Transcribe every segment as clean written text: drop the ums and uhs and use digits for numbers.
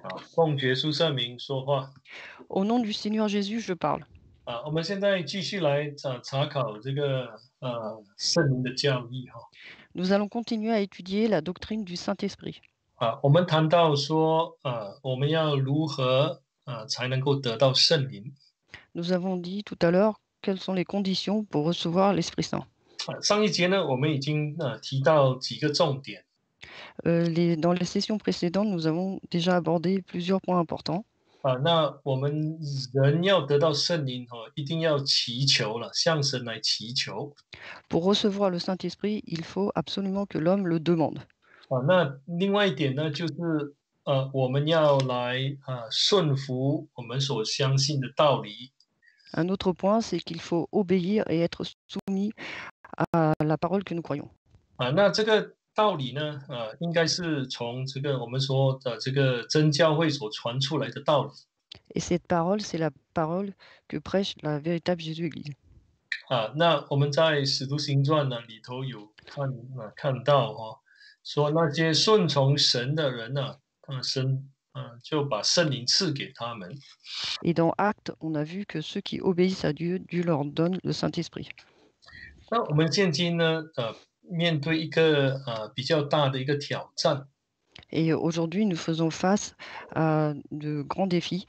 好，奉耶稣圣名说话。 Au nom du Seigneur Jésus, je parle. 我们现在继续来查考这个圣灵的教义哈。Nous allons continuer à étudier la doctrine du Saint-Esprit. 我们谈到说我们要如何才能够得到圣灵。 Nous avons dit tout à l'heure quelles sont les conditions pour recevoir l'Esprit Saint. 上一节呢，我们已经提到几个重点。Dans les sessions précédentes, nous avons déjà abordé plusieurs points importants. 那我们人要得到圣灵一定要祈求了，向神来祈求。 Pour recevoir le Saint-Esprit, il faut absolument que l'homme le demande. 那另外一点呢，就是我们要来顺服我们所相信的道理。 Un autre point, c'est qu'il faut obéir et être soumis à la parole que nous croyons. 那这个道理呢，应该是从这个我们说的这个真教会所传出来的道理。 Et cette parole, c'est la parole que prêche la véritable Jésus-Église. 那我们在《使徒行传》呢里头有看到说那些顺从神的人呢，神就把圣灵赐给他们。 Et dans Actes, on a vu que ceux qui obéissent à Dieu, Dieu leur donne le Saint-Esprit. 那我们现今呢，面对一个比较大的一个挑战。 Et aujourd'hui, nous faisons face à de grands défis.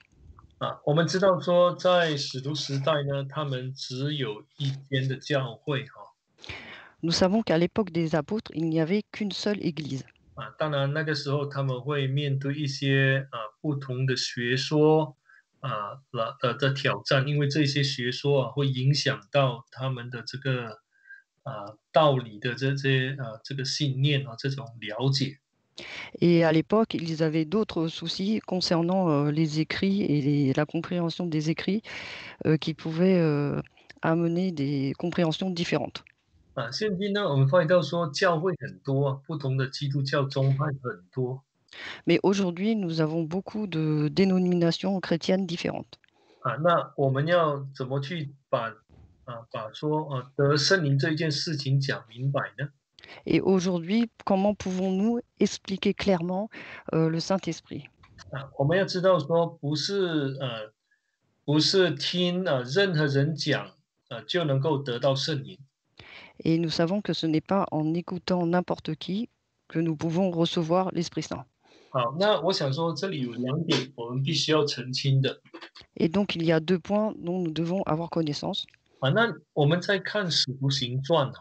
我们知道说，在使徒时代呢，他们只有一间的教会Nous savons qu'à l'époque des apôtres, il n'y avait qu'une seule église. 当然那个时候他们会面对一些不同的学说的挑战，因为这些学说会影响到他们的这个道理的这些这个信念这种了解。 Et à l'époque, ils avaient d'autres soucis concernant les écrits et la compréhension des écrits qui pouvaient amener des compréhensions différentes. 现今呢，我们发现到说教会很多不同的基督教宗派很多。 Mais aujourd'hui, nous avons beaucoup de dénominations chrétiennes différentes. 那我们要怎么去把说得圣灵这一件事情讲明白呢？ Et aujourd'hui, comment pouvons-nous expliquer clairement le Saint-Esprit? 我们要知道说，不是听任何人讲就能够得到圣灵。 Et nous savons que ce n'est pas en écoutant n'importe qui que nous pouvons recevoir l'Esprit Saint. 好，那我想说，这里有两点我们必须要澄清的。 Et donc, il y a deux points dont nous devons avoir connaissance. 那我们在看使徒行传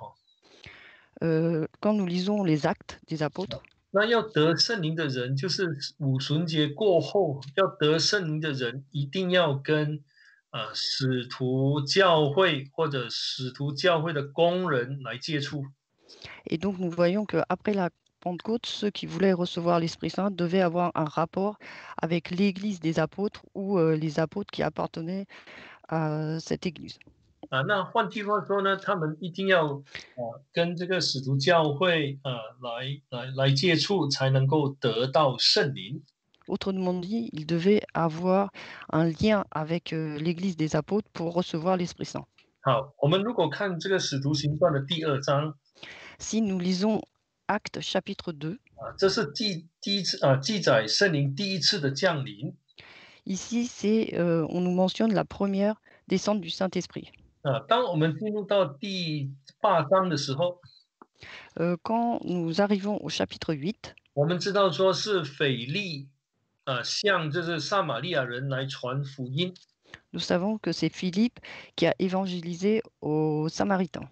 Quand nous lisons les actes des apôtres, 那要得圣灵的人，就是五旬节过后要得圣灵的人，一定要跟使徒教会或者使徒教会的工人来接触。 et donc nous voyons qu'après la Pentecôte, ceux qui voulaient recevoir l'Esprit Saint devaient avoir un rapport avec l'Église des apôtres ou les apôtres qui appartenaient à cette Église. 那换句话说呢，他们一定要跟这个使徒教会来接触，才能够得到圣灵。 Autrement dit, ils devaient avoir un lien avec l'Église des apôtres pour recevoir l'Esprit Saint. 好，我们如果看这个使徒行传的第2章 Si nous lisons Actes chapitre 2, 这是第一次记载圣灵第一次的降临。 ici on nous mentionne la première descente du Saint-Esprit. 当我们进入到第8章的时候， Quand nous arrivons au chapitre 8, 我们知道说是腓利向就是撒玛利亚人来传福音。 nous savons que c'est Philippe qui a évangélisé aux Samaritains.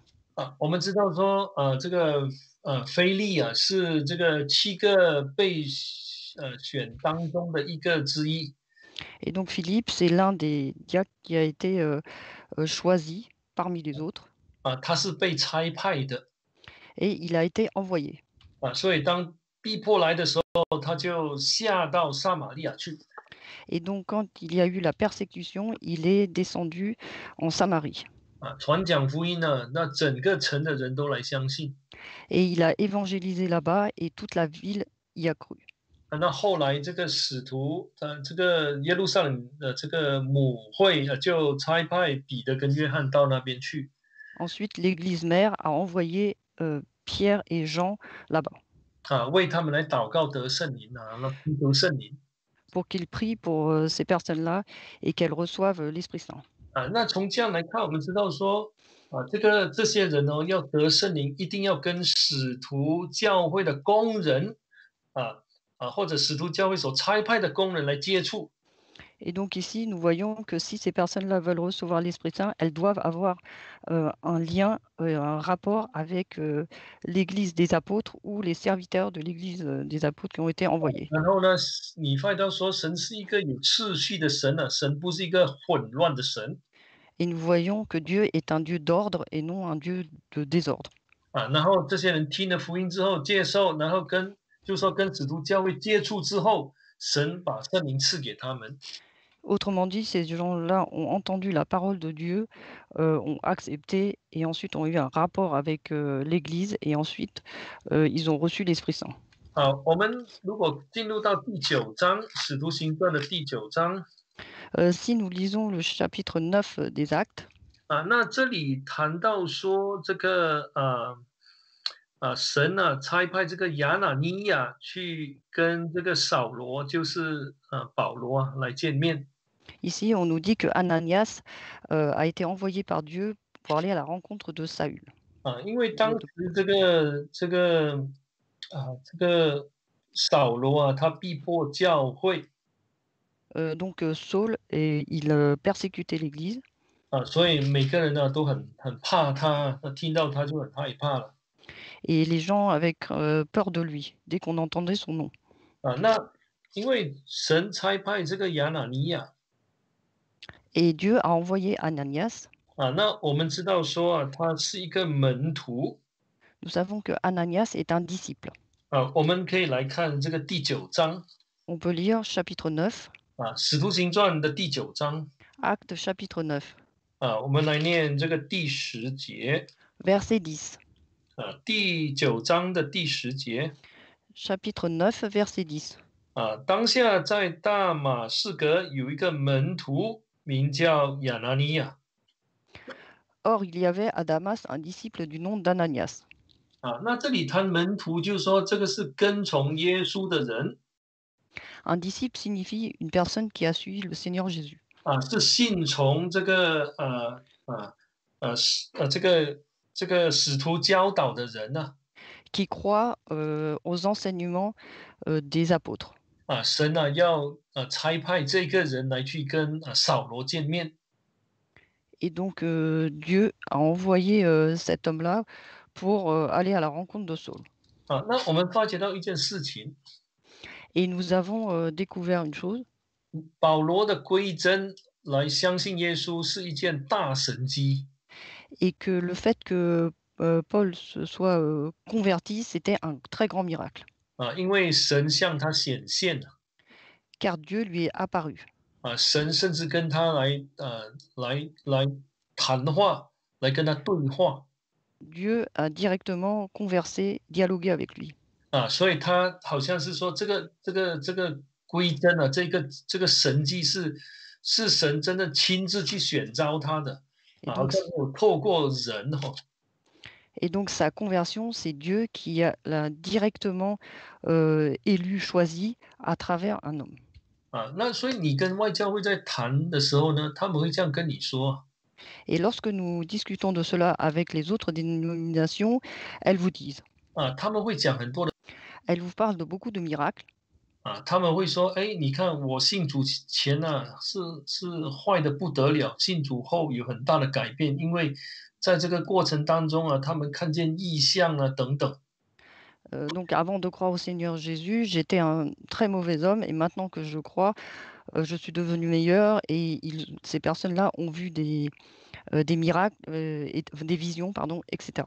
我们知道说这个腓利是这个7个被选当中的一个之一。 Et donc Philippe, c'est l'un des diacres qui a été choisi parmi les autres. 他是被差派的。 Et il a été envoyé. 所以当逼迫来的时候，他就下到撒玛利亚去。 Et donc quand il y a eu la persécution, il est descendu en Samarie. 传讲福音呢，那整个城的人都来相信。 Et il a évangélisé là-bas et toute la ville y a cru. 那后来这个使徒这个耶路撒冷的这个母会就差派彼得跟约翰到那边去。 Ensuite, l'église mère a envoyé Pierre et Jean là-bas 为他们来祷告得圣灵那呼求圣灵 pour qu'ils prient pour ces personnes-là et qu'elles reçoivent l'Esprit Saint. 那从这样来看，我们知道说这些人要得圣灵，一定要跟使徒教会的工人或者使徒教会所差派的工人来接触。 Et donc ici, nous voyons que si ces personnes-là veulent recevoir l'Esprit Saint, elles doivent avoir un lien, un rapport avec l'Église des apôtres ou les serviteurs de l'Église des apôtres qui ont été envoyés. 然后呢，你发现到说，神是一个有秩序的神神不是一个混乱的神 Et nous voyons que Dieu est un Dieu d'ordre et non un Dieu de désordre. 然后这些人听了福音之后接受，然后就说跟使徒教会接触之后，神把圣灵赐给他们。 Autrement dit, ces gens-là ont entendu la parole de Dieu, ont accepté et ensuite ont eu un rapport avec l'Église et ensuite ils ont reçu l'Esprit Saint. 好，我们如果进入到第9章《使徒行传》的第9章 Si nous lisons le chapitre 9 des Actes, 那这里谈到说这个神差派这个亚拿尼亚去跟这个扫罗，就是保罗来见面。 ici on nous dit que Ananias a été envoyé par Dieu pour aller à la rencontre de Saül. 因为当时这个扫罗他逼迫教会 Donc Saul, il persécutait l'Église 所以每个人都很怕他，听到他就很害怕了。 et les gens avaient peur de lui dès qu'on entendait son nom. 那因为神差派这个亚拿尼亚 Et Dieu a envoyé Ananias. 那我们知道说他是一个门徒 Nous savons que Ananias est un disciple. 我们可以来看这个第9章 On peut lire chapitre 9, 使徒行传的第9章 Acte chapitre 9, 我们来念这个第10节 verset 10. 第9章的第10节 Chapitre 9, verset 10. 当下在大马士革有一个门徒，名叫亚拿尼亚。 Or, il y avait à Damas un disciple du nom d'Ananias. 那这里谈门徒，就是说这个是跟从耶稣的人 Un disciple signifie une personne qui a suivi le Seigneur Jésus, 是信从这个这个使徒教导的人呢 qui croit aux enseignements des apôtres. 神要差派这个人来去跟扫罗见面。 Et donc, Dieu a envoyé cet homme-là pour aller à la rencontre de Saul. 那我们发觉到一件事情， Et nous avons découvert une chose, 保罗的归真来相信耶稣是一件大神迹。 et que le fait que Paul se soit converti, c'était un très grand miracle, 因为神向他显现了 car Dieu lui est apparu. 神甚至跟他来谈话，来跟他对话 Dieu a directement conversé, dialogué avec lui. 所以他好像是说这个归真这个神迹是神真的亲自去选召他的 Et 好 donc, 像没有透过人et donc sa conversion, c'est Dieu qui l'a directement élu, choisi à travers un homme. 那所以你跟外教会在谈的时候呢，他们会这样跟你说 Et lorsque nous discutons de cela avec les autres dénominations, elles vous disent, 他们会讲很多的 elles vous parlent de beaucoup de miracles. 他们会说，哎，你看我信主前是坏的不得了，信主后有很大的改变，因为在这个过程当中他们看见异象等等。 Donc avant de croire au Seigneur Jésus, j'étais un très mauvais homme et maintenant que je crois, je suis devenu meilleur et ces personnes-là ont vu des miracles, et des visions, pardon, etc.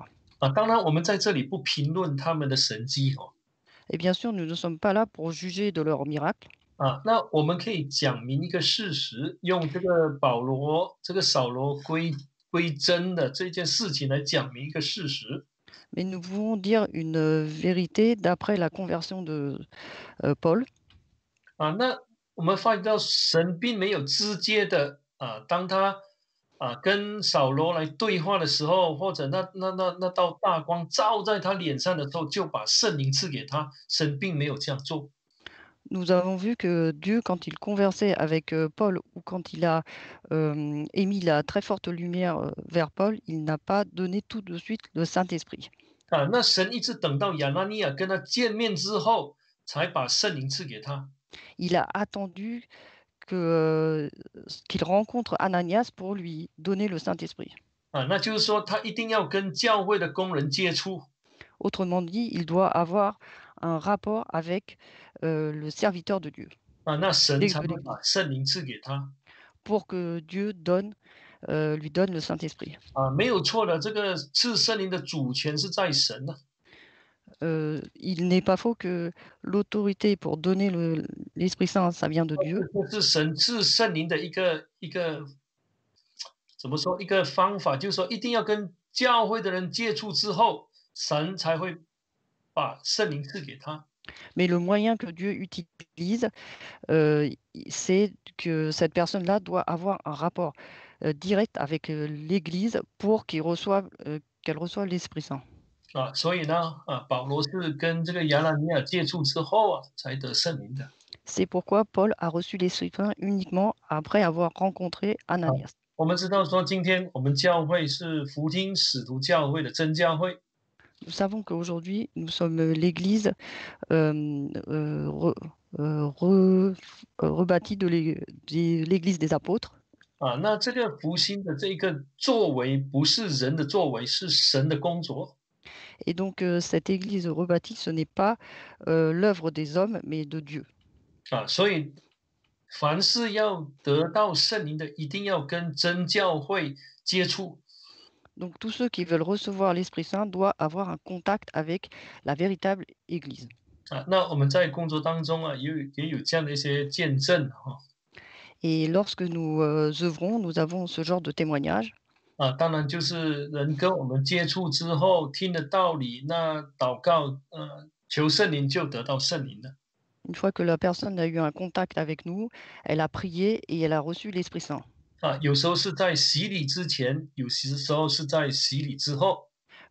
当然我们在这里不评论他们的神迹 Et bien sûr, nous ne sommes pas là pour juger de leurs miracles, 那我们可以讲明一个事实，用这个这个扫罗归真的这件事情来讲明一个事实。 mais nous pouvons dire une vérité d'après la conversion de Paul. 那我们发觉到神并没有直接的当他跟扫罗来对话的时候，或者那道大光照在他脸上的时候，就把圣灵赐给他。神并没有这样做。Nous avons vu que Dieu, quand il conversait avec Paul ou quand il a émis la très forte lumière vers Paul, il n'a pas donné tout de suite le Saint-Esprit. 那神一直等到亚拿尼亚跟他见面之后，才把圣灵赐给他。Il a attendu qu'il rencontre Ananias pour lui donner le Saint-Esprit. 那就是说他一定要跟教会的工人接触。Autrement dit, il doit avoir un rapport avec le serviteur de Dieu, 那神才de 会 l'Église, 把圣灵赐给他。pour que Dieu lui donne le Saint-Esprit. 没有错的，这个赐圣灵的主权是在神的。Il n'est pas faux que l'autorité pour donner l'Esprit Saint, ça vient de Dieu. 这是神赐圣灵的一个怎么说一个方法，就是说一定要跟教会的人接触之后，神才会把圣灵赐给他。Mais le moyen que Dieu utilise, euh, c'est que cette personne-là doit avoir un rapport direct avec l'Église pour qu'elle reçoive l'Esprit Saint. 所以呢，保罗是跟这个亚拿尼亚接触之后才得圣灵的。C'est pourquoi Paul a reçu l'Esprit Saint uniquement après avoir rencontré 啊，Ananias. 我们知道说，今天我们教会是福音使徒教会的真教会。Nous savons qu'aujourd'hui, nous sommes l'Église euh, euh, re- rebâtie de l'Église des apôtres. 那这个福音的这个作为，不是人的作为，是神的工作。Et donc, cette Église rebâtie, ce n'est pas l'œuvre des hommes, mais de Dieu. 所以凡是要得到圣灵的，一定要跟真教会接触。Donc, tous ceux qui veulent recevoir l'Esprit Saint doivent avoir un contact avec la véritable Église. 那我们在工作当中也有这样的一些见证哈。Et lorsque nous œuvrons, nous avons ce genre de témoignage. 当然就是人跟我们接触之后，听了道理，那祷告，求圣灵就得到圣灵了。Une fois que la personne a eu un contact avec nous, elle a prié et elle a reçu l'Esprit Saint. 有时候是在洗礼之前，有些时候是在洗礼之后。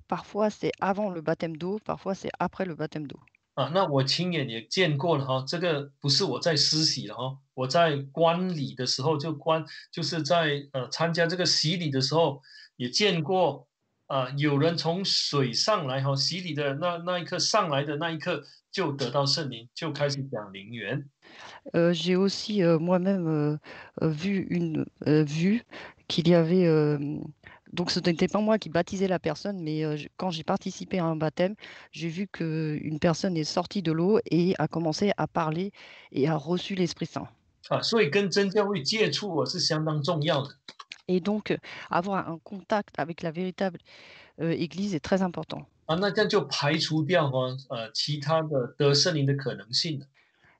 Parfois, c'est avant le baptême d'eau, parfois, c'est après le baptême d'eau. 那我亲眼也见过了哈，这个不是我在施洗了哈，我在观礼的时候就是在参加这个洗礼的时候也见过有人从水上来哈，洗礼的那一刻上来的那一刻就得到圣灵，就开始讲灵言。J'ai aussi moi-même vu qu'il y avait. Donc, ce n'était pas moi qui baptisais la personne, mais quand j'ai participé à un baptême, j'ai vu qu'une personne est sortie de l'eau et a commencé à parler et a reçu l'Esprit Saint. 所以跟真教会接触是相当重要的。Et donc, avoir un contact avec la véritable Église est très important. 那这样就排除掉其他的得圣灵的可能性了。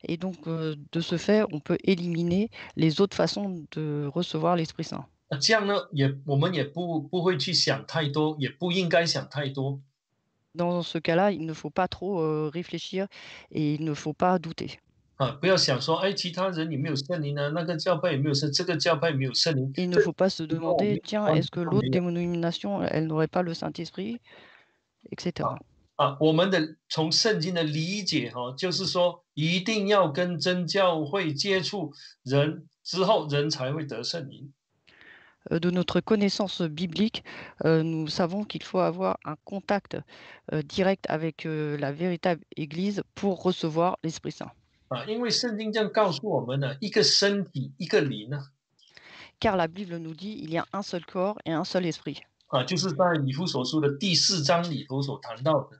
Et donc, de ce fait, on peut éliminer les autres façons de recevoir l'Esprit Saint. 这样呢，我们也不会去想太多，也不应该想太多。Dans ce cas-là, il ne faut pas trop réfléchir et il ne faut pas douter. 不要想说，其他人有没有圣灵呢？那个教派有没有圣？这个教派有没有圣灵？ Il ne 这 faut pas se 跟我 demander, 没有 tiens, 关 est-ce 系 que 都没 l'autre 有。dénomination, elle n'aurait pas le Saint-Esprit, etc. 我们的从圣经的理解就是说，一定要跟真教会接触人之后，人才会得圣灵。De notre connaissance biblique, nous savons qu'il faut avoir un contact direct avec la véritable Église pour recevoir l'Esprit Saint. 因为圣经这样告诉我们呢，一个身体，一个灵呢。Car la Bible nous dit il y a un seul corps et un seul esprit. 就是在以弗所书的第4章里头所谈到的。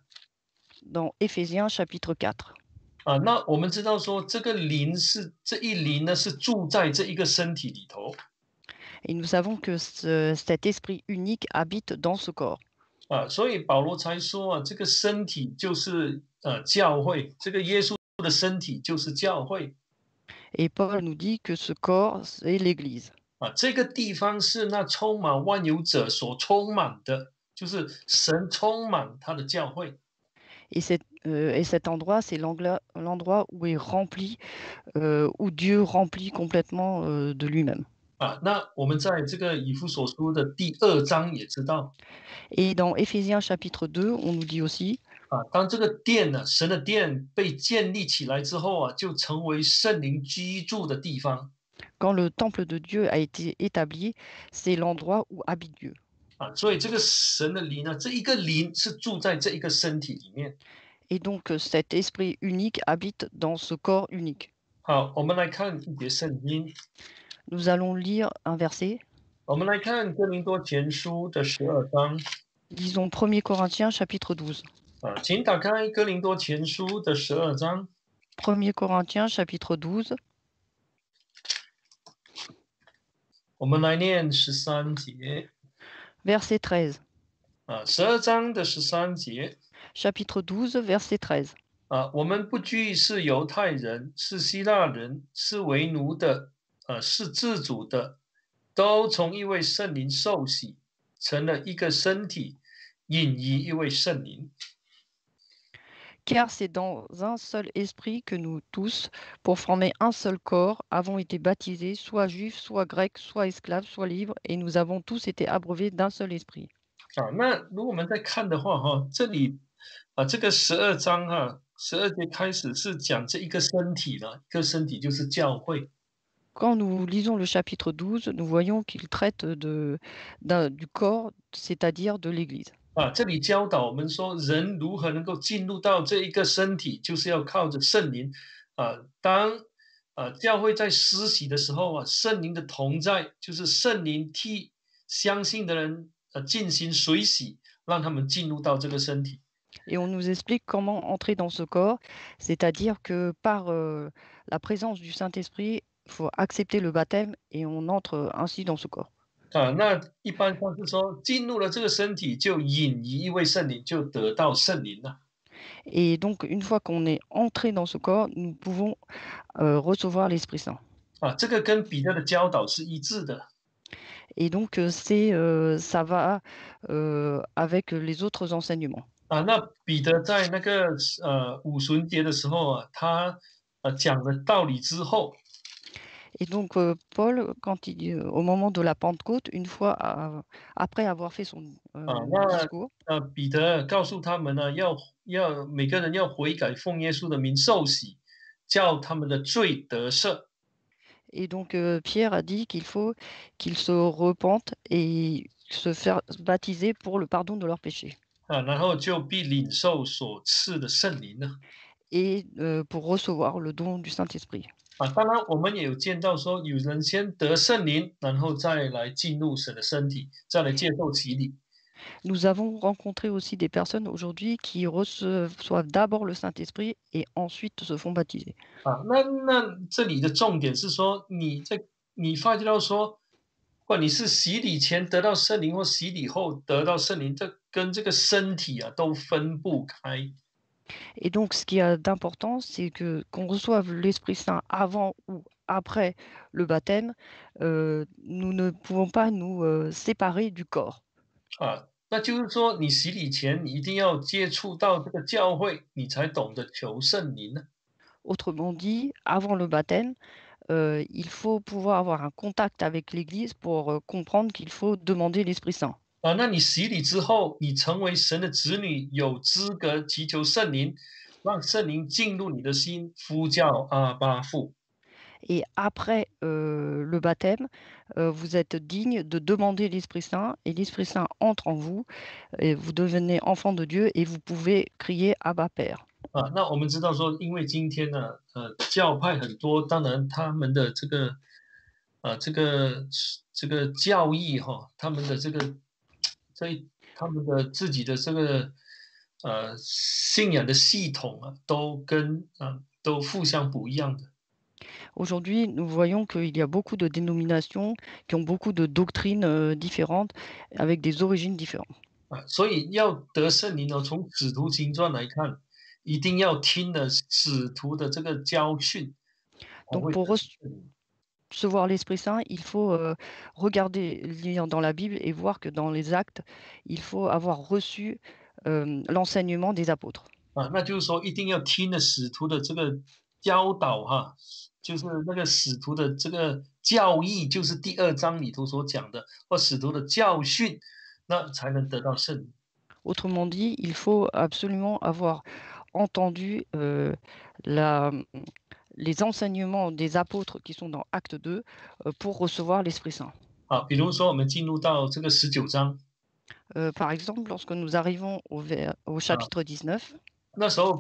Dans Éphésiens chapitre 4. 那我们知道说，这个灵是这一灵呢，是住在这一个身体里头。Et nous savons que cet esprit unique habite dans ce corps. 所以保罗才说这个身体就是教会，这个耶稣的身体就是教会。Et Paul nous dit que ce corps, c'est l'Église. 这个地方是那充满万有者所充满的，就是神充满他的教会。Et cet endroit, c'est l'endroit où est rempli, où Dieu remplit complètement de lui-même. 那我们在这个以弗所书的第2章也知道，Et dans Éphésiens chapitre 2, on nous dit aussi, 当这个殿呢，神的殿被建立起来之后就成为圣灵居住的地方。quand le temple de Dieu a été établi, c'est l'endroit où habite Dieu. 所以这个神的灵呢，这一个灵是住在这一个身体里面。Et donc cet esprit unique habite dans ce corps unique. 好，我们来看一节圣经， Nous allons lire un verset. 我们来看哥林多前书的12章。Lisons 1 Corinthiens chapitre 12. 请打开哥林多前书的12章。1 Corinthiens chapitre 12, 我们来念13节。 verset 13. 12章的13节。 Chapitre 12, verset 13. 我们不拘是犹太人，是希腊人，是为奴的，是自主的，都从一位圣灵受洗，成了一个身体，引于一位圣灵。 Car c'est dans un seul esprit que nous tous, pour former un seul corps, avons été baptisés, soit juifs, soit grecs, soit esclaves, soit libres, et nous avons tous été abreuvés d'un seul esprit. 那如果我们再看的话这里这个12章12节开始是讲这一个身体呢，一个身体就是教会。 Quand nous lisons le chapitre 12, nous voyons qu'il traite du corps, c'est-à-dire de l'Église. 这里教导我们说，人如何能够进入到这一个身体，就是要靠着圣灵。当教会在施洗的时候圣灵的同在，就是圣灵替相信的人进行水洗，让他们进入到这个身体。 Et on nous explique comment entrer dans ce corps, c'est-à-dire que par la présence du Saint-Esprit, il faut accepter le baptême et on entre ainsi dans ce corps. 那一般上是说，进入了这个身体，就引于一位圣灵，就得到圣灵了。 Et donc, une fois qu'on est entré dans ce corps, nous pouvons recevoir l'Esprit Saint. 这个跟彼得的教导是一致的。 Et donc, ça va avec les autres enseignements. 那彼得在那个五旬节的时候他讲了道理之后， Et donc, Paul, au moment de la Pentecôte, une fois après avoir fait son 那 discours, 彼得告诉他们呢，要每个人要悔改，奉耶稣的名受洗，叫他们的罪得赦。 et donc Pierre a dit qu'il faut qu'ils se repentent et se faire baptiser pour le pardon de leurs péchés. 然后就必领受所赐的圣灵了。 Et pour recevoir le don du Saint-Esprit. 当然我们也有见到说，有人先得圣灵，然后再来进入神的身体，再来接受洗礼。 Nous avons rencontré aussi des personnes aujourd'hui qui reçoivent d'abord le Saint-Esprit et ensuite se font baptiser. 那这里的重点是说，你发觉到说，不管你是洗礼前得到圣灵，或洗礼后得到圣灵，这跟这个身体都分不开。 Et donc, ce qu'il y a d'important, c'est qu'on reçoive l'Esprit Saint avant ou après le baptême, nous ne pouvons pas nous séparer du corps. 那就是说，你洗礼前你一定要接触到这个教会，你才懂得求圣灵呢。 Autrement dit, avant le baptême, il faut pouvoir avoir un contact avec l'Église pour comprendre qu'il faut demander l'Esprit Saint. 那你洗礼之后，你成为神的子女，有资格祈求圣灵，让圣灵进入你的心，呼叫阿爸父。 Et après le baptême, vous êtes digne de demander l'Esprit Saint et l'Esprit Saint entre en vous et vous devenez enfant de Dieu et vous pouvez crier Abba Père. 那我们知道说，因为今天呢，教派很多，当然他们的这个教义他们的他们的自己的这个信仰的系统都互相不一样的。 Aujourd'hui, nous voyons qu'il y a beaucoup de dénominations qui ont beaucoup de doctrines différentes avec des origines différentes. 所以要得圣灵从使徒行传来看，一定要听了使徒的这个教训。 Donc pour recevoir l'Esprit Saint, il faut regarder, lire dans la Bible et voir que dans les actes, il faut avoir reçu l'enseignement des apôtres. 那就是说一定要听了使徒的这个教导就是那个使徒的这个教义，就是第二章里头所讲的，或使徒的教训，那才能得到圣灵。Autrement dit, il faut absolument avoir entendu la, les enseignements des apôtres qui sont dans Acte 2 pour recevoir l'Esprit Saint. 好，比如说我们进入到这个19章 Par exemple, lorsque nous arrivons au 啊，chapitre 19, 那时候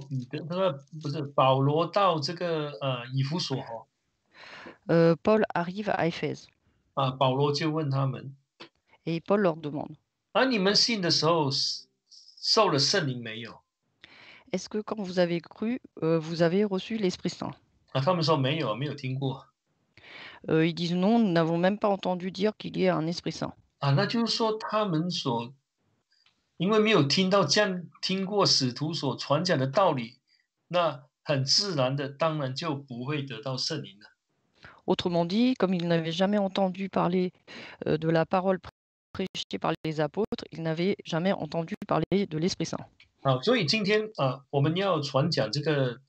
不是保罗到这个以弗所Paul arrive à Éphèse 保罗就问他们 et Paul leur demande, 你们信的时候受了圣灵没有？ est-ce que quand vous avez cru, vous avez reçu l'Esprit Saint? 他们说没有，没有听过 Ils disent non, nous n'avons même pas entendu dire qu'il y ait un Esprit Saint. 那就是说他们因为没有听过使徒所传讲的道理，那很自然的，当然就不会得到圣灵了。 Autrement dit, comme ils n'avaient jamais entendu parler de la parole prêchée par les apôtres, ils n'avaient jamais entendu parler de l'Esprit Saint. 所以今天我们要传讲这个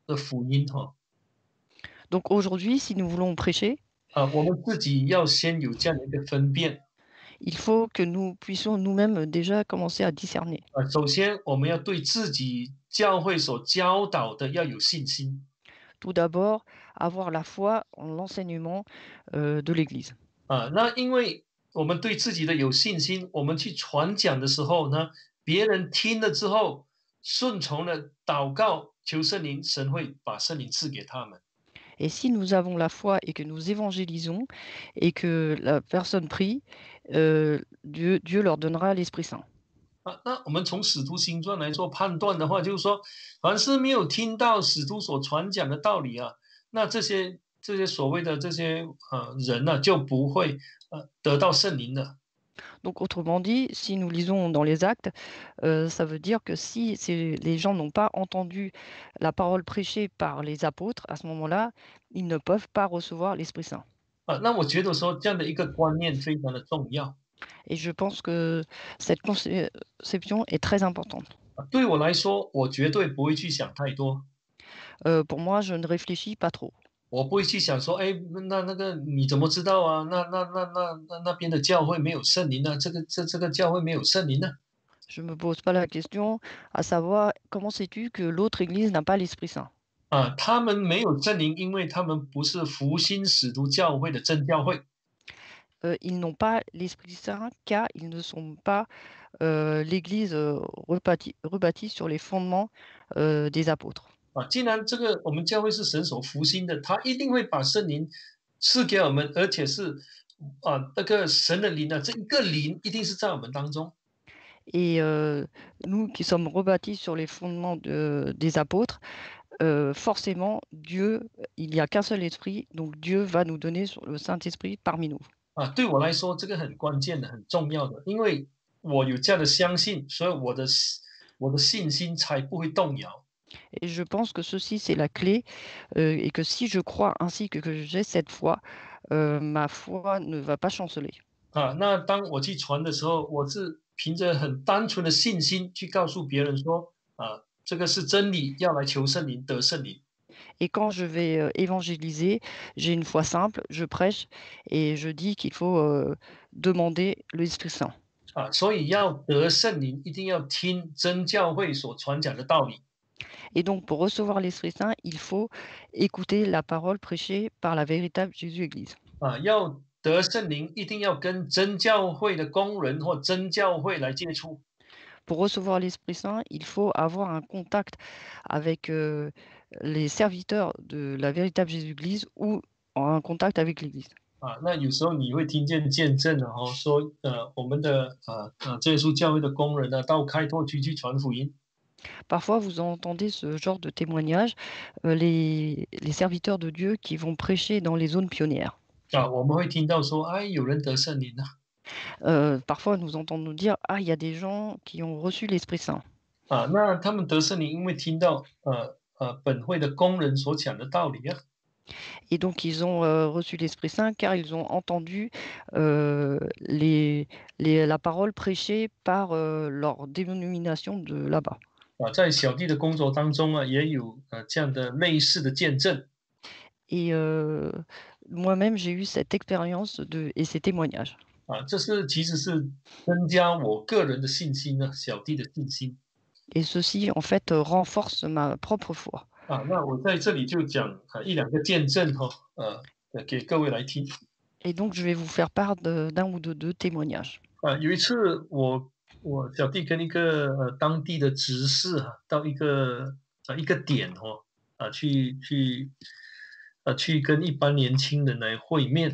的福音Donc aujourd'hui, si nous voulons prêcher, 我们自己要先有这样的一个分辨 il faut que nous puissions nous-mêmes déjà commencer à discerner. 首先我们要对自己教会所教导的要有信心 Tout d'abord, avoir la foi en l'enseignement de l'Église. 那因为我们对自己的有信心，我们去传讲的时候呢，别人听了之后顺从了祷告求圣灵，神会把圣灵赐给他们。 Et si nous avons la foi et que nous évangélisons et que la personne prie, Dieu leur donnera l'Esprit Saint. 那我们从使徒行传来做判断的话，就是说，凡是没有听到使徒所传讲的道理那这些所谓的这些人呢，就不会得到圣灵的。 Donc autrement dit, si nous lisons dans les actes, ça veut dire que si les gens n'ont pas entendu la parole prêchée par les apôtres, à ce moment-là, ils ne peuvent pas recevoir l'Esprit Saint. 那我觉得说这样的一个观念非常的重要。 Et je pense que cette conception est très importante. 对我来说，我绝对不会去想太多，Pour moi, je ne réfléchis pas trop. 我不会去想说，哎，那个你怎么知道啊？那边的教会没有圣灵啊？这个教会没有圣灵呢？ Je ne me pose pas la question à savoir comment sais-tu que l'autre Église n'a pas l'Esprit Saint. 他们没有圣灵，因为他们不是福音使徒教会的真教会。 Ils n'ont pas l'Esprit Saint car ils ne sont pas l'Église rebâtie sur les fondements des apôtres. 既然这个我们教会是神所福音的，他一定会把圣灵赐给我们，而且是那个神的灵这一个灵一定是在我们当中。 Et nous qui sommes rebâtis sur les fondements des apôtres, forcément, Dieu, il n'y a qu'un seul esprit, donc Dieu va nous donner le Saint-Esprit parmi nous. 对我来说，这个很关键的、很重要的，因为我有这样的相信，所以我的信心才不会动摇。 Et je pense que ceci, c'est la clé, et que si je crois ainsi que j'ai cette foi, ma foi ne va pas chanceler. 那当我去传的时候，我是凭着很单纯的信心去告诉别人说，这个是真理，要来求圣灵，得圣灵。 Et quand je vais évangéliser, j'ai une foi simple, je prêche et je dis qu'il faut demander l'Esprit Saint. 所以要得圣灵，一定要听真教会所传讲的道理。 Et donc, pour recevoir l'Esprit Saint, il faut écouter la parole prêchée par la véritable Jésus-Église. 要得圣灵，一定要跟真教会的工人或真教会来接触。 Pour recevoir l'Esprit Saint, il faut avoir un contact avec les serviteurs de la véritable Jésus-Église ou un contact avec l'Église. 那有时候你会听见见证说我们的这耶稣教会的工人到开拓区去传福音。 Parfois, vous entendez ce genre de témoignage, les serviteurs de Dieu qui vont prêcher dans les zones pionnières. 我们会听到说，有人得圣灵Parfois, nous entendons nous dire, ah, il y a des gens qui ont reçu l'Esprit Saint. 那他们得圣灵，因为听到本会的工人所讲的道理Et donc, ils ont reçu l'Esprit Saint car ils ont entendu la parole prêchée par leur dénomination de là-bas. 在小弟的工作当中也有这样的类似的见证。Et moi-même, j'ai eu cette expérience et ces témoignages. 这是其实是增加我个人的信心呢，小弟的信心。Et ceci, en fait, renforce ma propre foi. 那我在这里就讲一两个见证哈，给各位来听。Et donc, je vais vous faire part d'un ou de deux témoignages. 有一次我小弟跟一个当地的执事到一个点去跟一般年轻人来会面。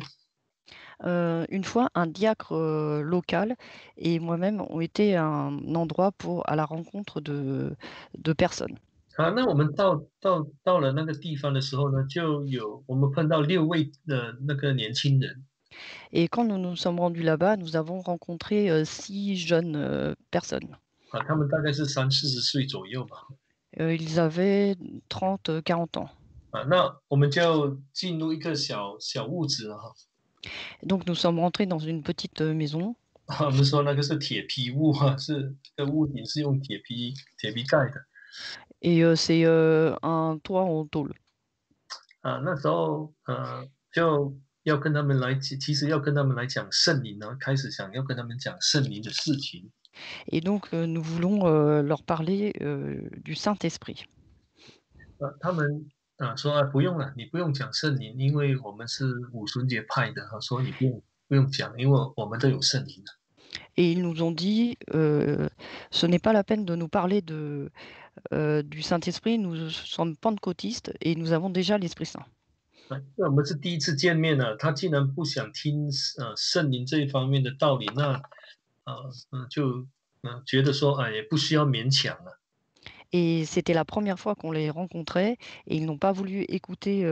Une fois, un diacre local et moi-même ont été à un endroit à la rencontre de personnes. 那我们到了那个地方的时候呢，我们碰到6位的那个年轻人。Et quand nous nous sommes rendus là-bas, nous avons rencontré 6 jeunes personnes. 他们大概是30-40岁左右吧。Ils avaient 30, 40 ans. 那我们就进入一个小屋子Donc nous sommes rentrés dans une petite maison 我们说那个是铁皮屋是这个屋顶是用铁皮盖的。et c'est un toit en tôle. 那时候就要跟他们来，其实要跟他们来讲圣灵呢，开始想要跟他们讲圣灵的事情。Et donc nous voulons leur parler du Saint-Esprit. 他们说不用了，你不用讲圣灵，因为我们是五旬节派的说你不用讲，因为我们都有圣灵了。Et ils nous ont dit, ce n'est pas la peine de nous parler du Saint-Esprit, nous sommes pentecôtistes et nous avons déjà l'Esprit Saint. 因为我们是第一次见面呢，他竟然不想听圣灵这一方面的道理，那就觉得说也不需要勉强了。Et c'était la première fois qu'on les rencontrait et ils n'ont pas voulu écouter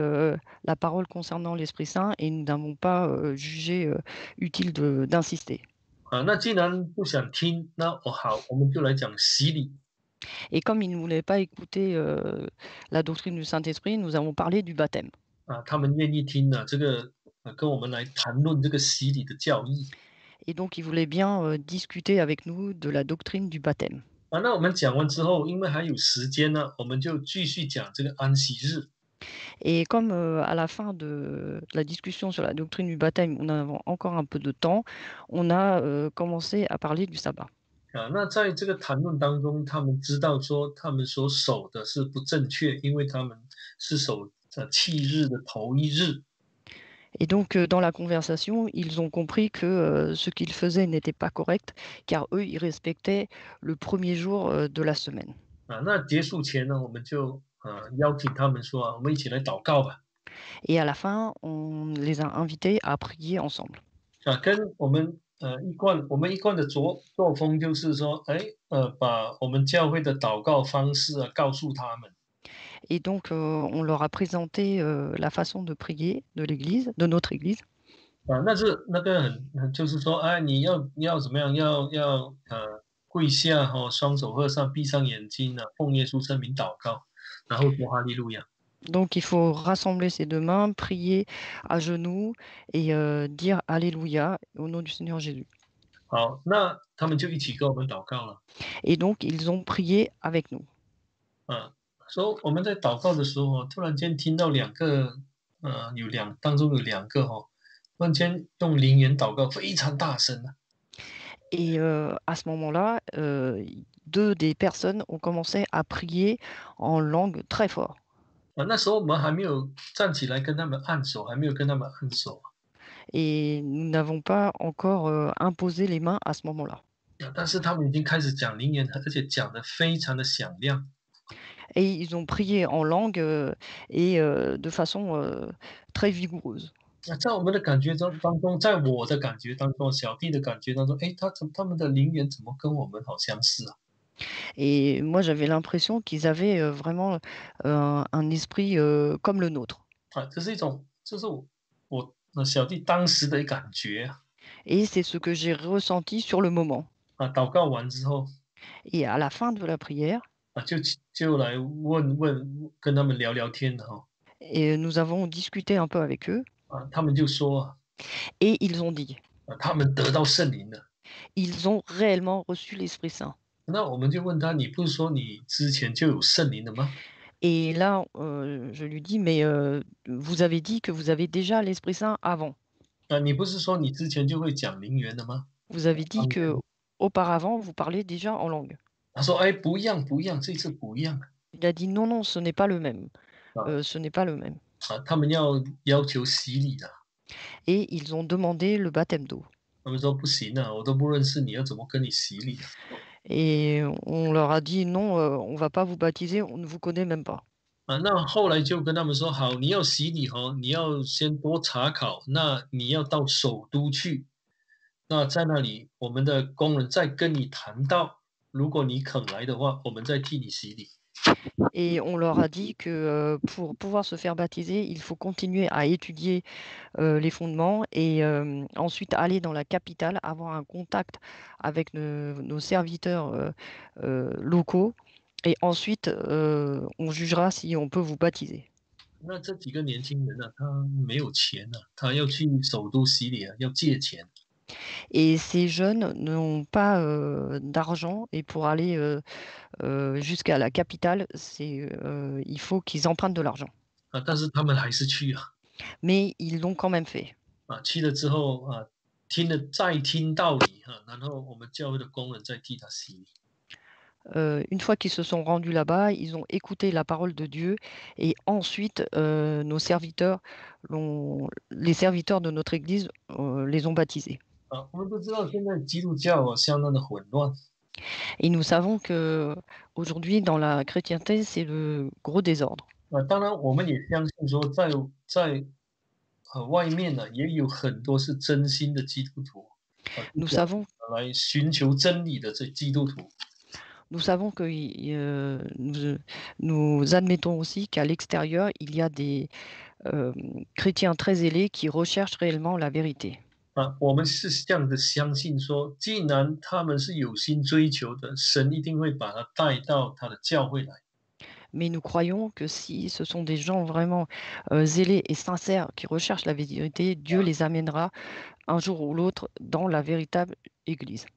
la parole concernant l'Esprit Saint et nous n'avons pas jugé utile d'insister. 那既然不想听，那好，我们就来讲洗礼。Et comme ils ne voulaient pas écouter la doctrine du Saint-Esprit, nous avons parlé du baptême. 他们愿意听这个跟我们来谈论这个洗礼的教义。Et donc ils voulaient bien discuter avec nous de la doctrine du baptême. 那我们讲完之后，因为还有时间呢，我们就继续讲这个安息日。Et comme à la fin de la discussion sur la doctrine du baptême, on avait encore un peu de temps, on a commencé à parler du sabbat. 那在这个谈论当中，他们知道说他们所守的是不正确，因为他们是守七日的头一日。Et donc, dans la conversation, ils ont compris que ce qu'ils faisaient n'était pas correct, car eux, ils respectaient le premier jour de la semaine. 那结束前呢，我们就邀请他们说我们一起来祷告吧。Et à la fin, on les a invités à prier ensemble. 跟我们一贯的作风就是说，把我们教会的祷告方式告诉他们。Et donc, on leur a présenté la façon de prier de l'église, de notre église. 那是那个就是说，你要怎么样？要跪下双手合上，闭上眼睛奉耶稣圣名祷告，然后说哈利路亚。Donc, il faut rassembler ses deux mains, prier à genoux et dire Alléluia au nom du Seigneur Jésus. 好，那他们就一起跟我们祷告了。Et donc, ils ont prié avec nous. 说我们在祷告的时候突然间听到当中有两个突然间用灵言祷告，非常大声。Et à ce moment-là, deux des personnes ont commencé à prier en langue très fort. 那时候我们还没有站起来跟他们按手，还没有跟他们按手。Et nous n'avons pas encore imposé les mains à ce moment-là. 但是他们已经开始讲灵言，而且讲得非常的响亮。Et ils ont prié en langue et de façon très vigoureuse. 在我们的感觉当中，在我的感觉当中，小弟的感觉当中，他们的灵言怎么跟我们好相似啊？ Et moi, j'avais l'impression qu'ils avaient vraiment un esprit comme le nôtre. 这是我小弟当时的感觉。Et c'est ce que j'ai ressenti sur le moment. 祷告完之后， Et à la fin de la prière, 就来跟他们聊聊天et nous avons discuté un peu avec eux. 他们就说 Et ils ont dit, 他们得到圣灵了。 ils ont réellement reçu l'Esprit Saint. 那我们就问他，你不是说你之前就有圣灵了吗？ Et là, je lui dis: «Mais, vous avez dit que vous avez déjà l'Esprit Saint avant.你不是说你之前就会讲灵言的吗？Vous avez 方 dit 言。que auparavant vous parlez déjà en langue». 他说：“哎，不一样，不一样，这次不一样。” Il a dit: «Non, non, ce n'est pas le même, 啊 ce n'est pas le même» 他们要求洗礼的，et ils ont demandé le baptême d'eau 他们说不行啊，我都不认识你，要怎么跟你洗礼啊？et on leur a dit: «Non, on va pas vous baptiser, on ne vous connaît même pas». 那后来就跟他们说，好，你要洗礼哦，你要先多查考，那你要到首都去，那在那里我们的工人再跟你谈到，如果你肯来的话，我们再替你洗礼。Et on leur a dit que, pour pouvoir se faire baptiser, il faut continuer à étudier, les fondements et ensuite aller dans la capitale, avoir un contact avec nos serviteurs, locaux et ensuite, on jugera si on peut vous baptiser. 那这几个年轻人呢，他没有钱啊，他要去首都洗礼啊，要借钱。Et ces jeunes n'ont pas, d'argent et pour aller, jusqu'à la capitale, il faut qu'ils empruntent de l'argent. 但是他们还是去啊。Mais ils l'ont quand même fait. 去了之后再听道理然后我们教会的工人再替他洗礼。Une fois qu'ils se sont rendus là-bas, ils ont écouté la parole de Dieu et ensuite, les serviteurs de notre église, les ont baptisés. 我们都知道现在基督教相当的混乱。Et nous savons que aujourd'hui dans la chrétienté, c'est le gros désordre. 当然我们也相信说在外面呢，也有很多是真心的基督徒，是 Nous 想 savons 来寻求真理的这基督徒。nous savons que, nous admettons aussi qu'à l'extérieur, il y a des, chrétiens très zélés qui recherchent réellement la vérité. 我们是这样的相信说，既然他们是有心追求的，神一定会把他带到他的教会来。Mais nous croyons que si ce sont des gens vraiment, zélés et sincères qui recherchent la vérité, Dieu les amènera un jour ou l'autre dans la véritable église.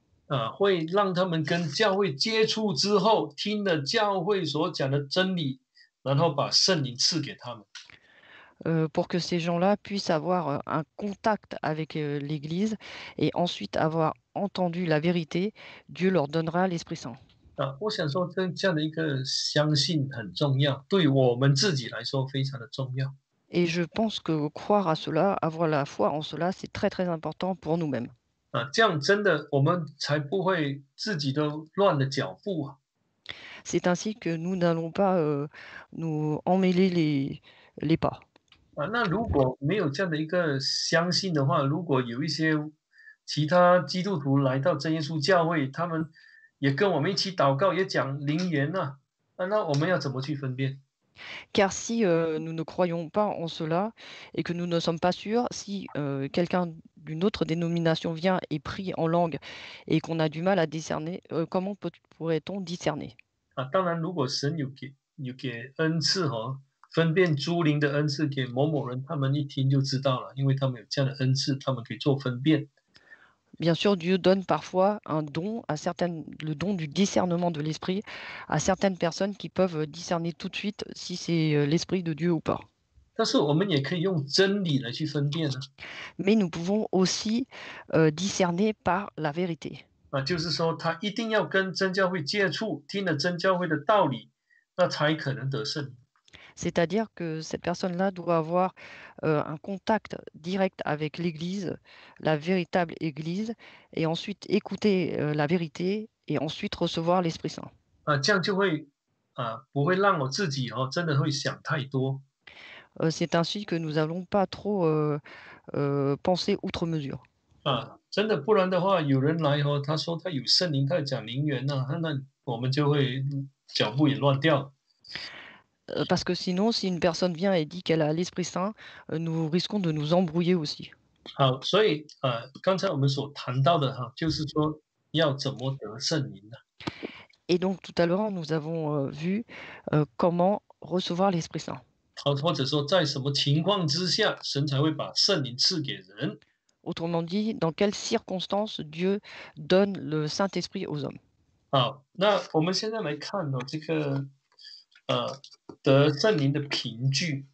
会让他们跟教会接触之后，听了教会所讲的真理，然后把圣灵赐给他们。Pour que ces gens-là puissent avoir, un contact avec, l'église et ensuite avoir entendu la vérité, Dieu leur donnera l'Esprit Saint. 我想说这样的一个相信很重要，对我们自己来说非常的重要。Et je pense que croire à cela, avoir la foi en cela, c'est très, très important pour nous-mêmes. 这样真的我们才不会自己都乱了脚步啊。C'est ainsi que nous n'allons pas, nous emmêler les pas. 那如果没有这样的一个相信的话，如果有一些其他基督徒来到真耶稣教会，他们也跟我们一起祷告，也讲灵言那我们要怎么去分辨？Car si, nous ne croyons pas en cela et que nous ne sommes pas sûrs, si, quelqu'un d'une autre dénomination vient et prie en langue et qu'on a du mal à discerner, comment pourrait-on discerner? 当然，如果神有给恩赐分辨诸灵的恩赐给某某人，他们一听就知道了，因为他们有这样的恩赐，他们可以做分辨。Bien sûr, Dieu donne parfois un don à certaines le don du discernement de l'esprit à certaines personnes qui peuvent discerner tout de suite si c'est, l'esprit de Dieu ou pas. 但是我们也可以用真理来去分辨呢。Mais nous pouvons aussi, discerner par la vérité. 就是说他一定要跟真教会接触，听了真教会的道理，那才可能得胜。C'est-à-dire que cette personne-là doit avoir, un contact direct avec l'Église, la véritable Église et ensuite écouter, la vérité et ensuite recevoir l'Esprit Saint. 这样就会不会让我自己真的会想太多。C'est ainsi que nous allons pas trop, penser outre mesure. 真的，不然的话，有人来他说他有圣灵，他在讲灵言那我们就会脚步也乱掉。Parce que sinon, si une personne vient et dit qu'elle a l'Esprit Saint, nous risquons de nous embrouiller aussi. 好，所以刚才我们所谈到的就是说要怎么得圣灵呢？Et donc tout à l'heure, nous avons, vu, comment recevoir l'Esprit Saint. 或者说在什么情况之下，神才会把圣灵赐给人？ Autrement dit, dans quelles circonstances Dieu donne le Saint-Esprit aux hommes. 好，那我们现在来看这个得圣灵的凭据。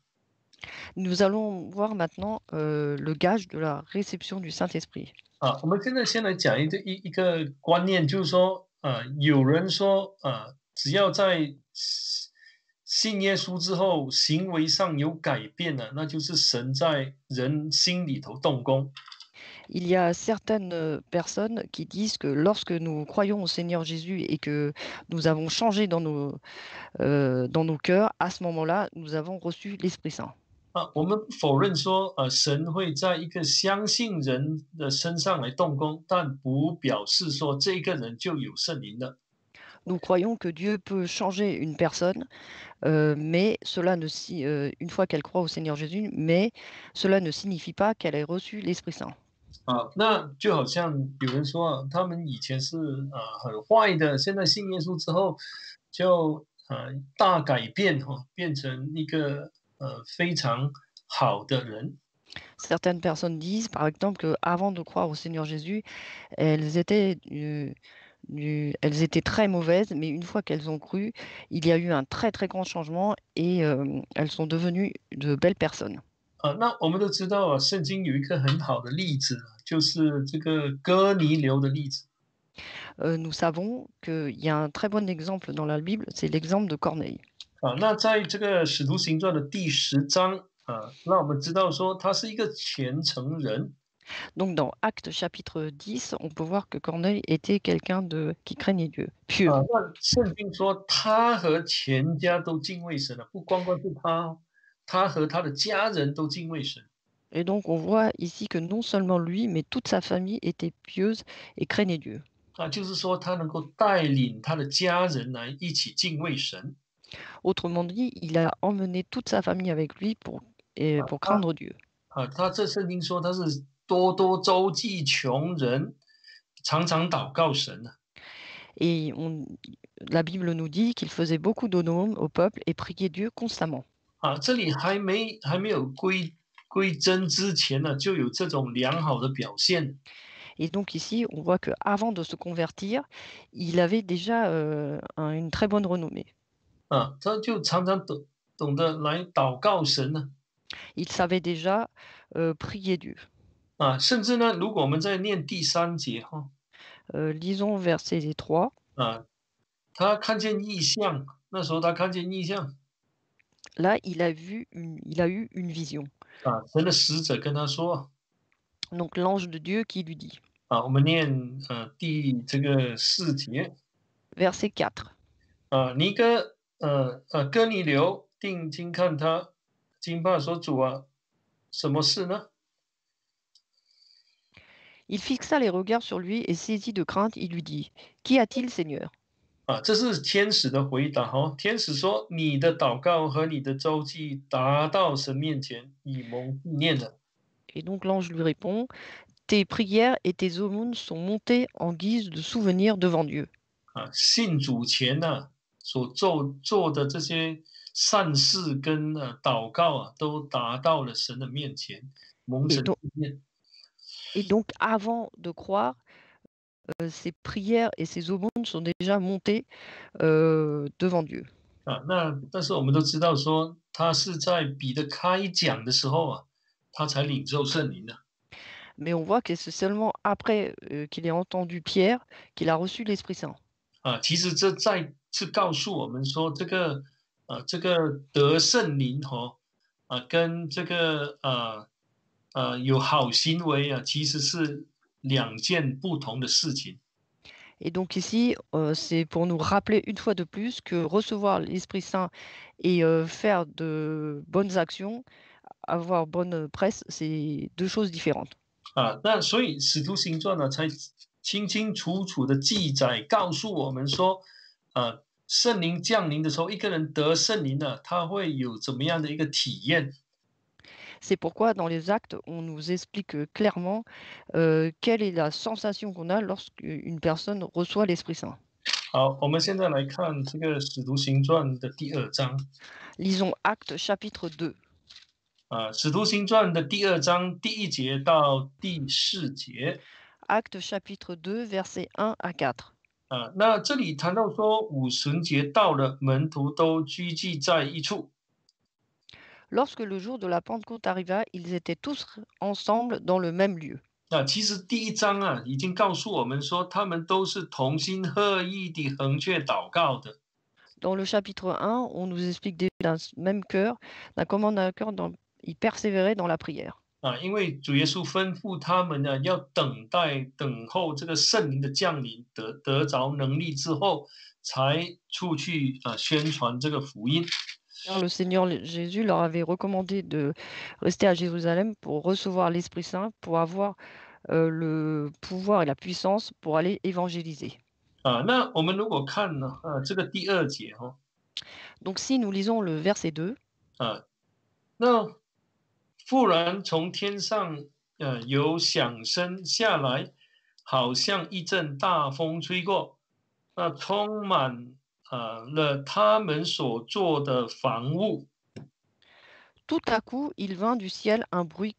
Nous allons voir maintenant le gage de la réception du Saint-Esprit. 我们现在先来讲一个观念，就是说，有人说，只要在信耶稣之后，行为上有改变了，那就是神在人心里头动工。Il y a certaines personnes qui disent que lorsque nous croyons au Seigneur Jésus et que nous avons changé dans nos cœurs, à ce moment-là, nous avons reçu l'Esprit Saint. 我们不否认说，神会在一个相信人的身上来动工，但不表示说这个人就有圣灵了。Nous croyons que Dieu peut changer une personne, mais une fois qu'elle croit au Seigneur Jésus, mais cela ne signifie pas qu'elle ait reçu l'Esprit Saint. 那就好像有人说他们以前是很坏的，现在信耶稣之后就大改变变成一个非常好的人。Certaines personnes disent, par exemple, qu'avant de croire au Seigneur Jésus, elles étaient, elles étaient très mauvaises, mais une fois qu'elles ont cru, il y a eu un très très grand changement et elles sont devenues de belles personnes. 那我们都知道圣经有一个很好的例子，就是这个哥尼流的例子。Nous savons qu'il y a un très bon exemple dans la Bible, c'est l'exemple de Corneille. 那在这个使徒行传的第10章那我们知道说他是一个虔诚人。Donc dans Actes chapitre 10, on peut voir que Corneille était quelqu'un qui craignait Dieu, pieux. 那圣经说他和全家都敬畏神了，不光光是他，他和他的家人都敬畏神。Et donc on voit ici que non seulement lui, mais toute sa famille était pieuse et craignait Dieu. 就是说他能够带领他的家人来一起敬畏神。Autrement dit, il a emmené toute sa famille avec lui pour 他 craindre Dieu. 他这圣经说他是多多周济穷人，常常祷告神啊。Et la Bible nous dit qu'il faisait beaucoup d'aumônes au peuple et priait Dieu constamment. 这里还没有归真之前呢，就有这种良好的表现。Et donc ici, on voit qu'avant de se convertir, il avait déjà une très bonne renommée. 他就常常懂得来祷告神呢。Il savait déjà prier Dieu. 甚至呢，如果我们在念第3节Lisons verset 3. 他看见异象，那时候他看见异象。Là, il a eu une vision. 神的使者跟他说。Donc l'ange de Dieu qui lui dit. 我们念第这个4节。Verset 4. 尼哥尼流定睛看他，惊怕说：“主啊，什么事呢？” Il fixa les regards sur lui et saisi de crainte, il lui dit: Qu'y a-t-il, Seigneur? 这是天使的回答天使说：“你的祷告和你的周记达到神面前，以蒙纪念了。” Et donc l'ange lui répond: Tes prières et tes aumônes sont montées en guise de souvenir devant Dieu. 信主前所做的这些善事跟祷告都达到了神的面前，蒙 Et 神 donc, 纪念。et donc avant de croire, ses prières et ses aumônes sont déjà montées devant Dieu. 但是我们都知道说，他是在彼得开讲的时候他才领受圣灵的。Mais on voit que c'est seulement après qu'il ait entendu Pierre qu'il a reçu l'Esprit Saint. 其实这再次告诉我们说，这个得圣灵跟这个有好行为其实是2件不同的事情。Et donc ici, c'est pour nous rappeler une fois de plus que recevoir l'Esprit Saint et faire de bonnes actions, avoir bonne presse, c'est deux choses différentes. 那所以使徒行传才清清楚楚的记载，告诉我们说，圣灵降临的时候，一个人得圣灵他会有怎么样的一个体验。C'est pourquoi dans les actes, on nous explique clairement quelle est la sensation qu'on a lorsqu'une personne reçoit l'Esprit Saint. 好，我们现在来看这个使徒行传的第2章。Lisons Actes chapitre 2. 使徒行传的第2章第1节到第4节。Actes chapitre 2, versets 1 à 4. 那这里谈到说五旬节到了，门徒都聚集在一处。Lorsque le jour de la Pentecôte arriva, ils étaient tous ensemble dans le même lieu. 其实第一章已经告诉我们说，他们都是同心合意地横切祷告的。Dans le chapitre 1, on nous explique d'un même cœur, d'un commun accord, ils persévéraient dans la prière. 因为主耶稣吩咐他们呢，要等候这个圣灵的降临，得着能力之后，才出去宣传这个福音。Car le Seigneur Jésus leur avait recommandé de rester à Jérusalem pour recevoir l'Esprit Saint, pour avoir le pouvoir et la puissance pour aller évangéliser. 那我们如果看呢，这个第二节Donc si nous lisons le verset 2, 那忽然从天上有响声下来，好像一阵大风吹过，那充满了他们所做的房屋。tout à coup, il vint du ciel un bruit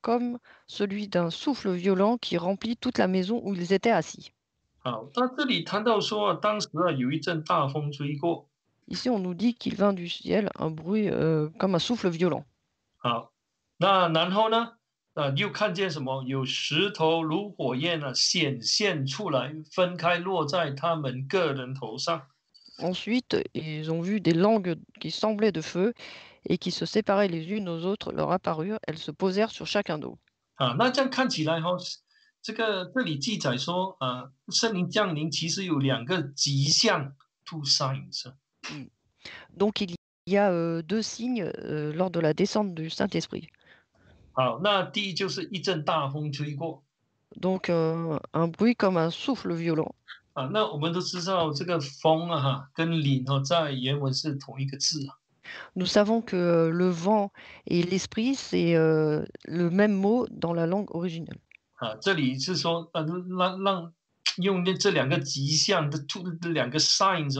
comme celui d'un souffle violent qui remplit toute la maison où ils étaient assis. 好，那这里谈到说当时有一阵大风吹过。Ici, on nous dit qu'il vint du ciel un bruit comme un souffle violent. 好，那然后呢，又看见什么？有石头如火焰显现出来，分开落在他们个人头上。Ensuite, ils ont vu des langues qui semblaient de feu et qui se séparaient les unes aux autres, leur apparurent, elles se posèrent sur chacun d'eux. 那这样看起来这里记载说圣灵降临其实有两个迹象 ，two signs。Donc il y a deux signes lors de la descente du Saint-Esprit. 好，那第一就是一阵大风吹过。Donc un bruit comme un souffle violent. 那我们都知道这个风跟灵在原文是同一个字。Nous savons que le vent et l'esprit, c'est le même mot dans la langue originale. 这里是说让用这两个迹象的两个 signs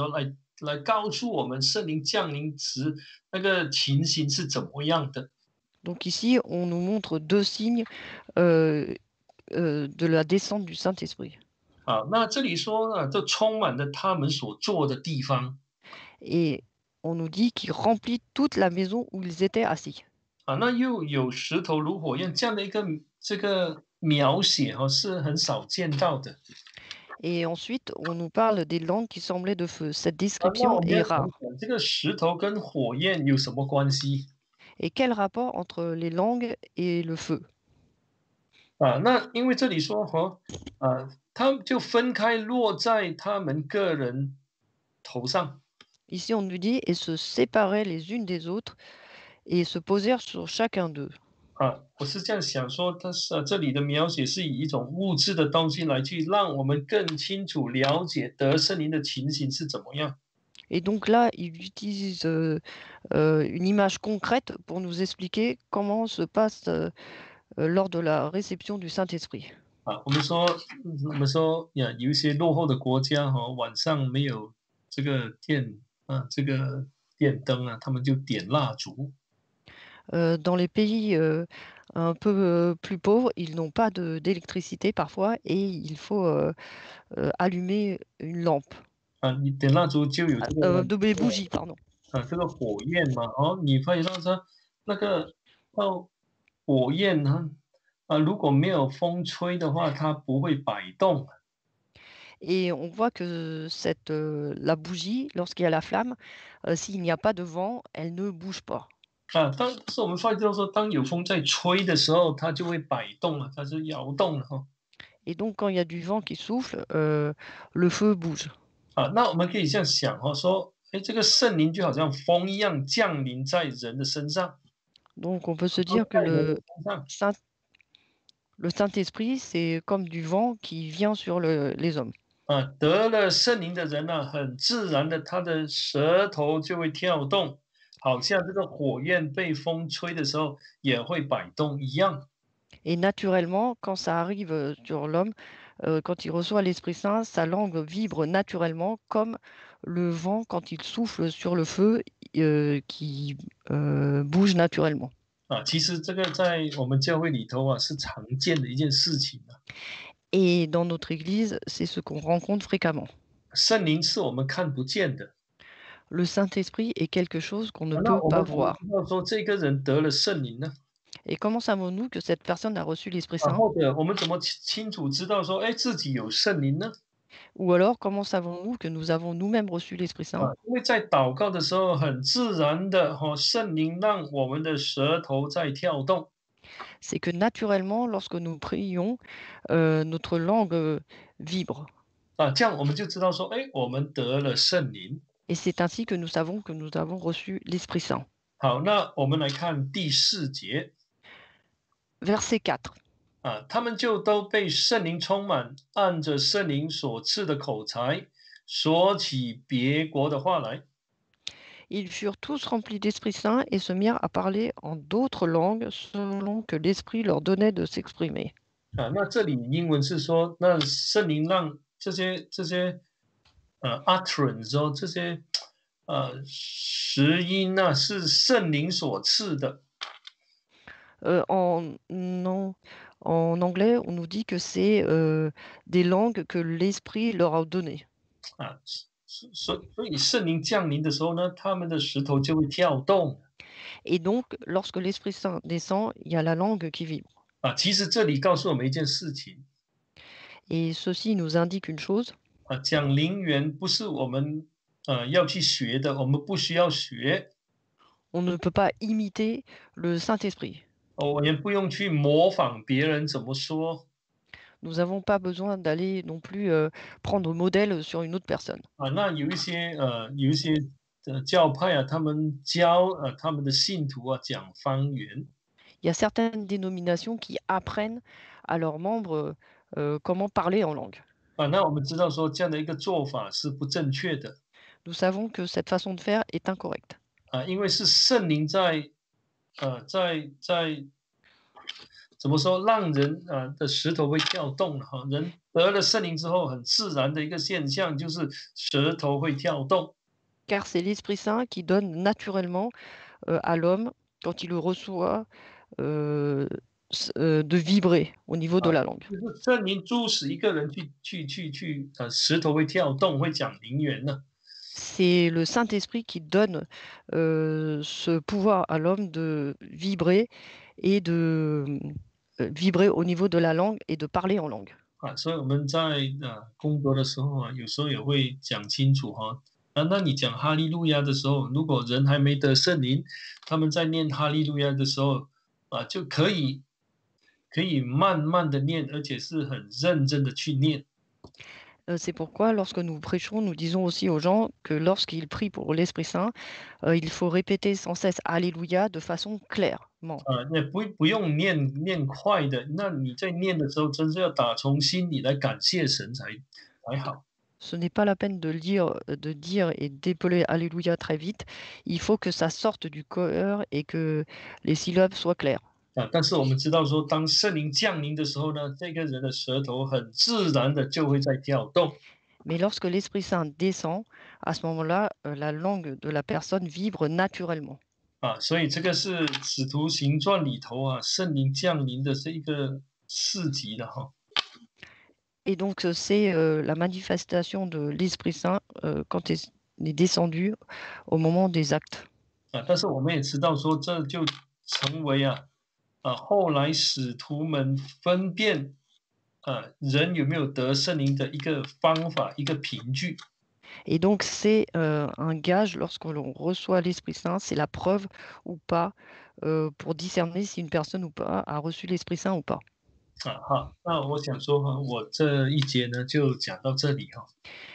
来告诉我们圣灵降临时那个情形是怎么样的。Donc ici, on nous montre deux signes de la descente du Saint-Esprit. 那这里说呢，这充满了他们所坐的地方。Et on nous dit qu'il remplit toute la maison où ils étaient assis. 那又有石头如火焰这样的一个这个描写是很少见到的。Et ensuite, on nous parle des langues qui semblaient de feu. Cette description est rare. 这个石头跟火焰有什么关系？ Et quel rapport entre les langues et le feu? 那因为这里说他们就分开落在他们个人头上。Ici, on nous dit, et se séparaient les unes des autres et se posèrent sur chacun d'eux. 我是这样想说，它是这里的描写是以一种物质的东西来去让我们更清楚了解得圣灵的情形是怎么样。Et donc là, il utilise une image concrète pour nous expliquer comment se passe lors de la réception du Saint-Esprit. 我们说有一些落后的国家晚上没有这个这个电灯他们就点蜡烛。Dans les pays un peu plus pauvres, ils n'ont pas d'électricité parfois et il faut allumer une lampe. 你点蜡烛就有这个de bougies, pardon. 这个火焰嘛，你发现到说那个火焰呢如果没有风吹的话，它不会摆动。Et on voit que la bougie, lorsqu'il y a la flamme, s'il n'y a pas de vent, elle ne bouge pas. 但是我们发现到说，当有风在吹的时候，它就会摆动了，它是摇动了Et donc quand il y a du vent qui souffle, le feu bouge. 那我们可以这样想说，这个圣灵就好像风一样降临在人的身上。Donc on peut se dire que le Saint-Esprit, c'est comme du vent qui vient sur les hommes. 得了圣灵的人很自然的，他的舌头就会跳动，好像这个火焰被风吹的时候也会摆动一样。Et naturellement, quand ça arrive sur l'homme, quand il reçoit l'Esprit Saint, sa langue vibre naturellement comme le vent quand il souffle sur le feu qui bouge naturellement. 其实这个在我们教会里头是常见的一件事情。Et dans notre Église, c'est ce qu'on rencontre fréquemment. 圣灵是我们看不见的。Le Saint-Esprit est quelque chose qu'on ne 那 peut 我 pas 们怎么 voir. 知道说这个人得了圣灵呢？Et comment savons-nous que cette personne a reçu l'Esprit Saint? 或者我们怎么清楚知道说，哎，自己有圣灵呢？Ou alors, comment savons-nous que nous avons nous-mêmes reçu l'Esprit Saint? 因为在祷告的时候，很自然的圣灵让我们的舌头在跳动。C'est que naturellement, lorsque nous prions, notre langue vibre. 这样我们就知道说，哎，我们得了圣灵。Et c'est ainsi que nous savons que nous avons reçu l'Esprit Saint. 好，那我们来看第4节。Verset 4. 他们就都被圣灵充满，按着圣灵所赐的口才，说起别国的话来。Ils furent tous remplis d'Esprit Saint et se mirent à parler en d'autres langues selon que l'Esprit leur donnait de s'exprimer. 那这里英文是说，那圣灵让这些utterance 这些实音是圣灵所赐的。Non, en anglais, on nous dit que c'est des langues que l'Esprit leur a données. 所以圣灵降临的时候呢，他们的石头就会跳动。Et donc, lorsque l'Esprit Saint descend, il y a la langue qui vibre. 其实这里告诉我们一件事情。Et ceci nous indique une chose. 讲灵言不是我们要去学的，我们不需要学。On ne peut pas imiter le Saint-Esprit. 我也不用去模仿别人怎么说。Nous n'avons pas besoin d'aller non plus prendre modèle sur une autre personne. 那有一些教派他们教他们的信徒讲方言。Il y a certaines dénominations qui apprennent à leurs membres comment parler en langue. 那我们知道说这样的一个做法是不正确的。Nous savons que cette façon de faire est incorrecte. 因为是圣灵在怎么说，让人的石头会跳动人得了圣灵之后，很自然的一个现象就是舌头会跳动。Car c'est l'Esprit Saint qui donne naturellement à l'homme, quand il le reçoit, de vibrer au niveau de la langue. 就是圣灵促使一个人去石头会跳动，会讲灵言呢。C'est le Saint-Esprit qui donne ce pouvoir à l'homme de vibrer et de vibrer au niveau de la langue et de parler en langue. 所以我们在工作的时候有时候也会讲清楚那你讲哈利路亚的时候，如果人还没得圣灵，他们在念哈利路亚的时候就可以慢慢的念，而且是很认真的去念。C'est pourquoi, lorsque nous prêchons, nous disons aussi aux gens que lorsqu'ils prient pour l'Esprit Saint, il faut répéter sans cesse Alléluia de façon clairement. 也不用念快的，那你在念的时候，真是要打从心里来感谢神才好。Ce n'est pas la peine de dire et d'épeler Alléluia très vite. Il faut que ça sorte du cœur et que les syllabes soient claires. 但是我们知道说，当圣灵降临的时候呢，这个人的舌头很自然的就会在跳动。Mais lorsque l'Esprit Saint descend, à ce moment-là, la langue de la personne vibre naturellement. 所以这个是使徒行传里头圣灵降临的这一个事迹的Et donc, c'est la manifestation de l'Esprit Saint quand il est descendu au moment des actes. 但是我们也知道说，这就成为后来使徒们分辨人有没有得圣灵的一个方法，一个凭据。Et donc, c'est un gage lorsque l'on reçoit l'Esprit Saint, c'est la preuve ou pas pour discerner si une personne ou pas a reçu l'Esprit Saint ou pas. 好，那我想说我这一节呢就讲到这里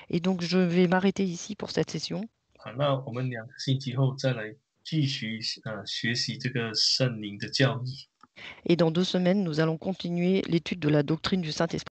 Et donc, je vais m'arrêter ici pour cette session. 那我们2个星期后再来继续学习这个圣灵的教义。Et dans 2 semaines, nous allons continuer l'étude de la doctrine du Saint-Esprit.